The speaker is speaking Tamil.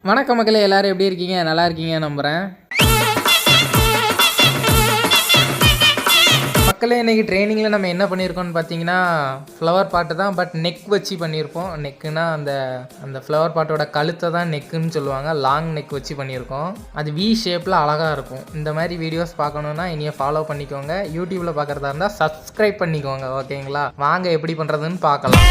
வணக்கம் மக்களே, எல்லாரும் எப்படி இருக்கீங்க? நல்லா இருக்கீங்க நம்புகிறேன். மக்களே, இன்றைக்கி ட்ரைனிங்கில் நம்ம என்ன பண்ணியிருக்கோம்னு பார்த்தீங்கன்னா ஃப்ளவர் பாட்டு தான். பட் நெக் வச்சு பண்ணியிருப்போம். நெக்குனா அந்த ஃப்ளவர் பாட்டோட கழுத்தை தான் நெக்குன்னு சொல்லுவாங்க. லாங் நெக் வச்சு பண்ணியிருக்கோம். அது வி ஷேப்பில் அழகாக இருக்கும். இந்த மாதிரி வீடியோஸ் பார்க்கணுன்னா இனியே ஃபாலோ பண்ணிக்கோங்க. யூடியூப்பில் பார்க்குறதா இருந்தால் சப்ஸ்கிரைப் பண்ணிக்கோங்க. ஓகேங்களா? வாங்க எப்படி பண்ணுறதுன்னு பார்க்கலாம்.